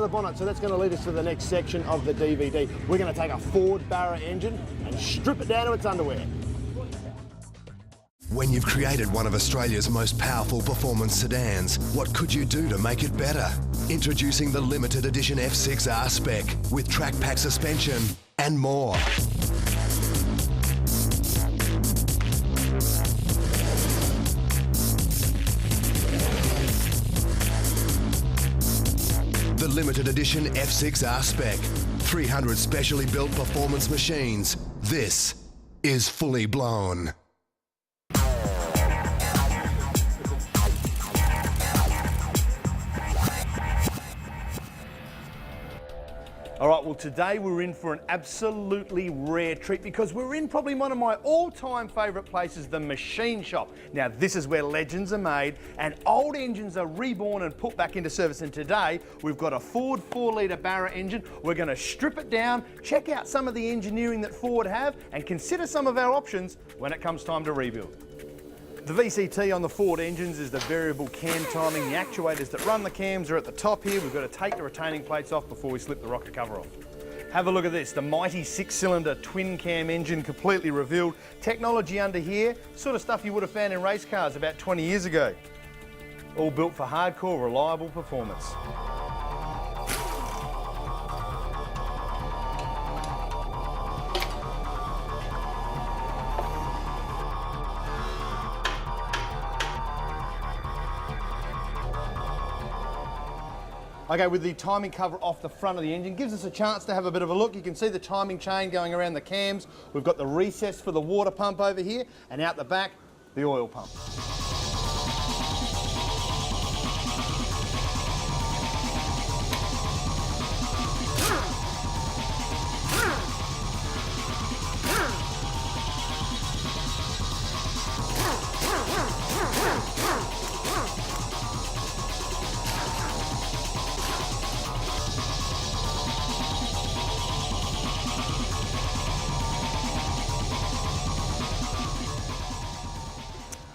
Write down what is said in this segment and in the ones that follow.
the bonnet, so that's going to lead us to the next section of the DVD. We're going to take a Ford Barra engine and strip it down to its underwear. When you've created one of Australia's most powerful performance sedans, what could you do to make it better? Introducing the limited edition F6R spec with track pack suspension and more. The limited edition F6R spec, 300 specially built performance machines. This is Fully Blown. All right, well today we're in for an absolutely rare treat because we're in probably one of my all-time favourite places, the machine shop. Now this is where legends are made and old engines are reborn and put back into service, and today we've got a Ford 4-litre Barra engine. We're going to strip it down, check out some of the engineering that Ford have and consider some of our options when it comes time to rebuild. The VCT on the Ford engines is the variable cam timing. The actuators that run the cams are at the top here. We've got to take the retaining plates off before we slip the rocker cover off. Have a look at this, the mighty 6-cylinder twin cam engine completely revealed. Technology under here, sort of stuff you would have found in race cars about 20 years ago. All built for hardcore, reliable performance. Okay, with the timing cover off the front of the engine, gives us a chance to have a bit of a look. You can see the timing chain going around the cams. We've got the recess for the water pump over here, and out the back, the oil pump.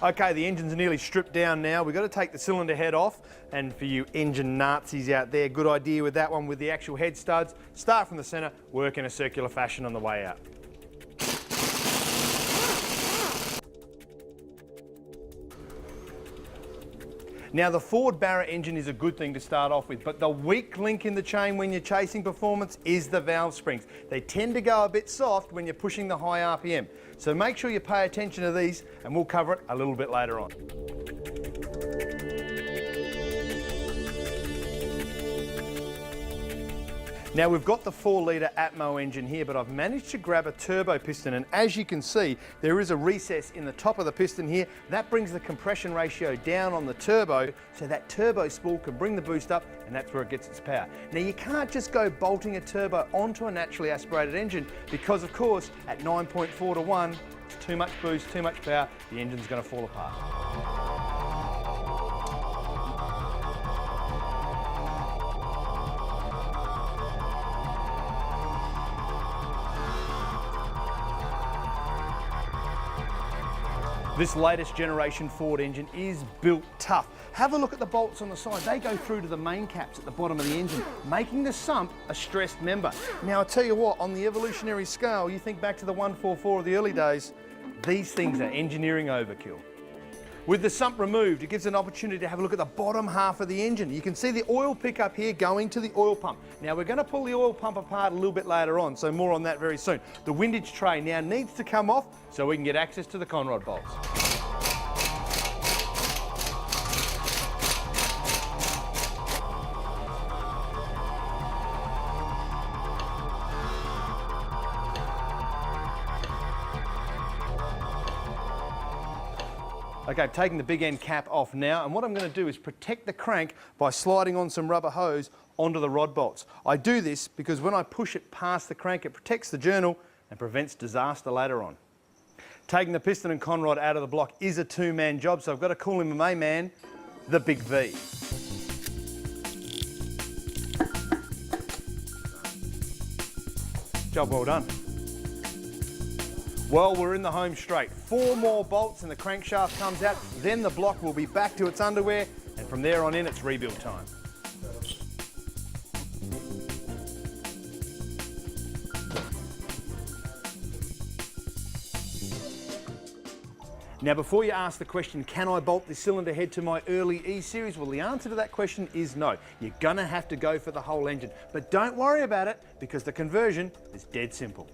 Okay, the engine's nearly stripped down now. We've got to take the cylinder head off, and for you engine Nazis out there, good idea with that one with the actual head studs. Start from the centre, work in a circular fashion on the way out. Now the Ford Barra engine is a good thing to start off with, but the weak link in the chain when you're chasing performance is the valve springs. They tend to go a bit soft when you're pushing the high RPM. So make sure you pay attention to these, and we'll cover it a little bit later on. Now we've got the 4-litre Atmo engine here, but I've managed to grab a turbo piston, and as you can see, there is a recess in the top of the piston here. That brings the compression ratio down on the turbo, so that turbo spool can bring the boost up, and that's where it gets its power. Now you can't just go bolting a turbo onto a naturally aspirated engine because, of course, at 9.4 to 1, it's too much boost, too much power, the engine's going to fall apart. This latest generation Ford engine is built tough. Have a look at the bolts on the side. They go through to the main caps at the bottom of the engine, making the sump a stressed member. Now, I tell you what, on the evolutionary scale, you think back to the 144 of the early days, these things are engineering overkill. With the sump removed, it gives an opportunity to have a look at the bottom half of the engine. You can see the oil pickup here going to the oil pump. Now we're going to pull the oil pump apart a little bit later on, so more on that very soon. The windage tray now needs to come off so we can get access to the conrod bolts. Okay, I've taken the big end cap off now, and what I'm going to do is protect the crank by sliding on some rubber hose onto the rod bolts. I do this because when I push it past the crank, it protects the journal and prevents disaster later on. Taking the piston and conrod out of the block is a two-man job, so I've got to call him my main man, the Big V. Job well done. Well, we're in the home straight. 4 more bolts and the crankshaft comes out, then the block will be back to its underwear, and from there on in, it's rebuild time. Now, before you ask the question, can I bolt this cylinder head to my early E-Series? Well, the answer to that question is no. You're gonna have to go for the whole engine. But don't worry about it, because the conversion is dead simple.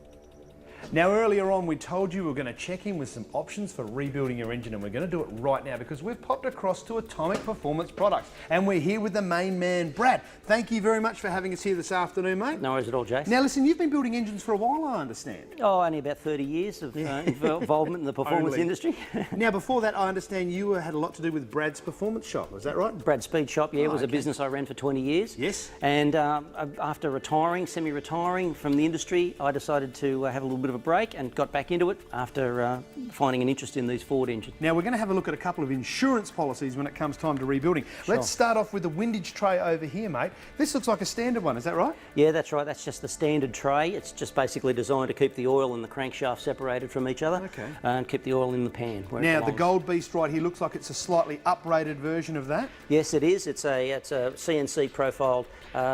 Now, earlier on, we told you we're going to check in with some options for rebuilding your engine, and we're going to do it right now because we've popped across to Atomic Performance Products, and we're here with the main man, Brad. Thank you very much for having us here this afternoon, mate. No worries at all, Jason. Now, listen, you've been building engines for a while, I understand. Oh, only about 30 years of involvement in the performance industry. Now, before that, I understand you had a lot to do with Brad's Performance Shop, is that right? Brad Speed Shop, yeah, was a business I ran for 20 years. Yes. And after retiring, semi-retiring from the industry, I decided to have a little bit of a break and got back into it after finding an interest in these Ford engines. Now, we're going to have a look at a couple of insurance policies when it comes time to rebuilding. Sure. Let's start off with the windage tray over here, mate. This looks like a standard one, is that right? Yeah, that's right. That's just the standard tray. It's just basically designed to keep the oil and the crankshaft separated from each other. Okay. And keep the oil in the pan where it Now, the belongs. Gold Beast right here looks like it's a slightly uprated version of that. Yes, it is. It's a CNC profiled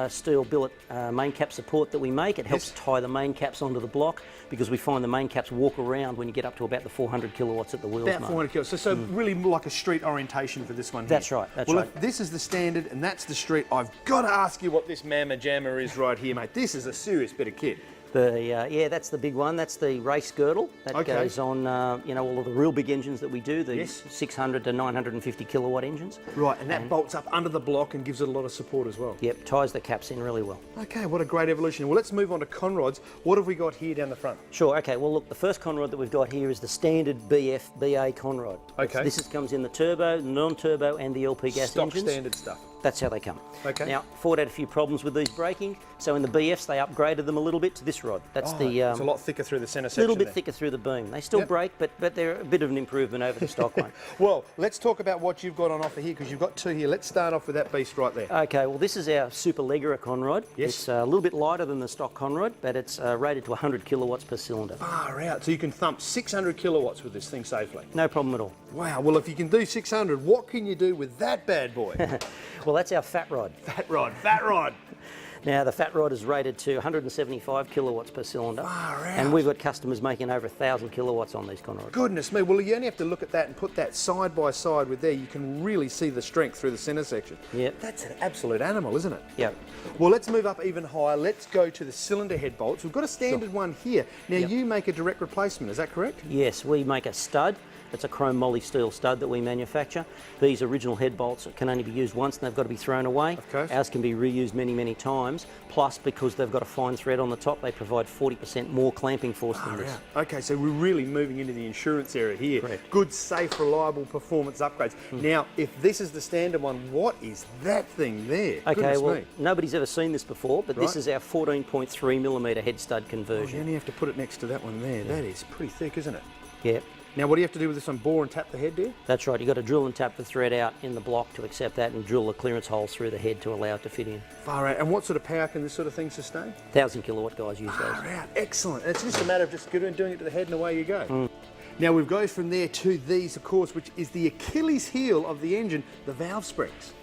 steel billet main cap support that we make. It helps tie the main caps onto the block because we find the main caps walk around when you get up to about the 400 kilowatts at the wheels. About 400 kilos. So really like a street orientation for this one here. That's right, that's well, right. if this is the standard and that's the street, I've got to ask you what this mamma jamma is right here, mate. This is a serious bit of kit. Yeah, that's the big one. That's the race girdle. That goes on, all of the real big engines that we do, the 600 to 950 kilowatt engines. Right, and that bolts up under the block and gives it a lot of support as well. Yep, ties the caps in really well. Okay, what a great evolution. Well, let's move on to conrods. What have we got here down the front? Sure, okay, well look, the first conrod that we've got here is the standard BF BA conrod. Okay. This comes in the turbo, non-turbo and the LP gas Stock engines. standard stuff. That's how they come. Okay. Now, Ford had a few problems with these braking, so in the BFs they upgraded them a little bit to this rod. That's it's a lot thicker through the centre section. A little bit there. thicker through the beam. They still brake, but they're a bit of an improvement over the stock one. Well, let's talk about what you've got on offer here, because you've got two here. Let's start off with that beast right there. Okay, well this is our Super Leggera conrod. Yes. It's a little bit lighter than the stock conrod, but it's rated to 100 kilowatts per cylinder. Far out. So you can thump 600 kilowatts with this thing safely. No problem at all. Wow, well if you can do 600, what can you do with that bad boy? Well, that's our fat rod. Fat rod, fat rod. Now, the fat rod is rated to 175 kilowatts per cylinder. Far out. And we've got customers making over 1,000 kilowatts on these conrods. Goodness me, well you only have to look at that and put that side by side with there. You can really see the strength through the centre section. Yep. That's an absolute animal, isn't it? Yep. Well, let's move up even higher. Let's go to the cylinder head bolts. We've got a standard one here. Now, you make a direct replacement, is that correct? Yes, we make a stud. It's a chrome moly steel stud that we manufacture. These original head bolts can only be used once and they've got to be thrown away. Of course. Ours can be reused many, many times. Plus, because they've got a fine thread on the top, they provide 40% more clamping force than this. Okay, so we're really moving into the insurance area here. Correct. Good, safe, reliable performance upgrades. Now, if this is the standard one, what is that thing there? Okay, Goodness well, me. nobody's ever seen this before, but this Right. is our 14.3 millimetre head stud You conversion. only have to put it next to that one there. That is pretty thick, isn't it? Yeah. Now, what do you have to do with this one? Bore and tap the head, do you? That's right, you've got to drill and tap the thread out in the block to accept that and drill the clearance holes through the head to allow it to fit in. Far out. And what sort of power can this sort of thing sustain? 1,000 kilowatt guys use Far those. out. Excellent. It's just a matter of just doing it to the head and away you go. Now, we've gone from there to these, of course, which is the Achilles heel of the engine, the valve springs.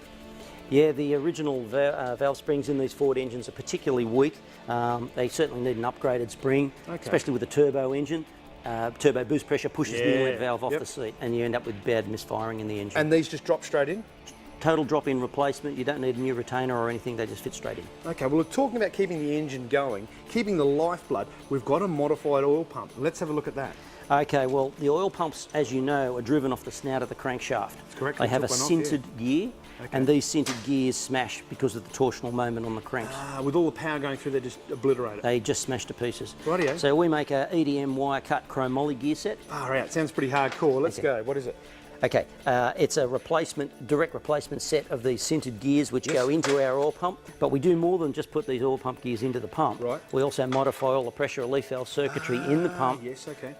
Yeah, the original valve springs in these Ford engines are particularly weak. They certainly need an upgraded spring, especially with a turbo engine. Turbo boost pressure pushes the inlet valve off the seat and you end up with bad misfiring in the engine. And these just drop straight in? Total drop-in replacement, you don't need a new retainer or anything, they just fit straight in. Okay, well, talking about keeping the engine going, keeping the lifeblood, we've got a modified oil pump. Let's have a look at that. Okay, well, the oil pumps, as you know, are driven off the snout of the crankshaft. That's correct. They We have a took one off, sintered gear, and these sintered gears smash because of the torsional moment on the cranks. With all the power going through, they just obliterate it. They just smash to pieces. Rightio. So we make a EDM wire cut chrome moly gear set. Far out. Sounds pretty hardcore. Let's go. What is it? Okay, it's a direct replacement set of these sintered gears which go into our oil pump, but we do more than just put these oil pump gears into the pump. Right. We also modify all the pressure relief valve circuitry in the pump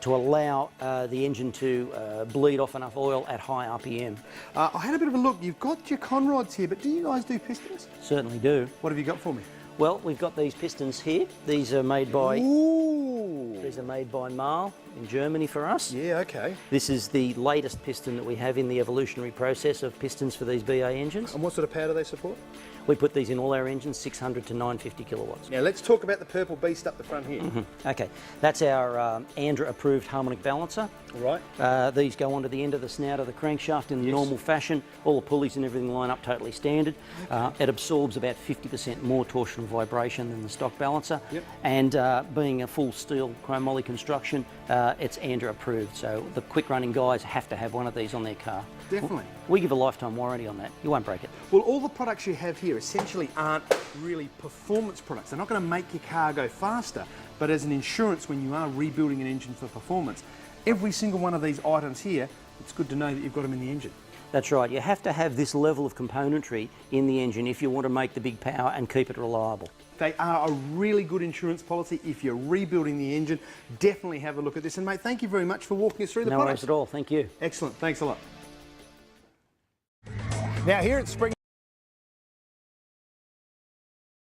to allow the engine to bleed off enough oil at high RPM. I had a bit of a look. You've got your conrods here, but do you guys do pistons? Certainly do. What have you got for me? Well, we've got these pistons here. These are made by Marl in Germany for us. Yeah, okay. This is the latest piston that we have in the evolutionary process of pistons for these BA engines. And what sort of power do they support? We put these in all our engines, 600 to 950 kilowatts. Now let's talk about the purple beast up the front here. Okay, that's our ANDRA approved harmonic balancer. All right. These go onto the end of the snout of the crankshaft in the normal fashion. All the pulleys and everything line up totally standard. It absorbs about 50% more torsional vibration than the stock balancer. Yep. And being a full steel chromoly construction, it's ANDRA approved. So the quick running guys have to have one of these on their car. Definitely. We give a lifetime warranty on that. You won't break it. Well, all the products you have here essentially aren't really performance products. They're not going to make your car go faster, but as an insurance when you are rebuilding an engine for performance, every single one of these items here, it's good to know that you've got them in the engine. That's right. You have to have this level of componentry in the engine if you want to make the big power and keep it reliable. They are a really good insurance policy. If you're rebuilding the engine, definitely have a look at this. And mate, thank you very much for walking us through the No products. worries at all. Thank you. Excellent. Thanks a lot. Now here at Spring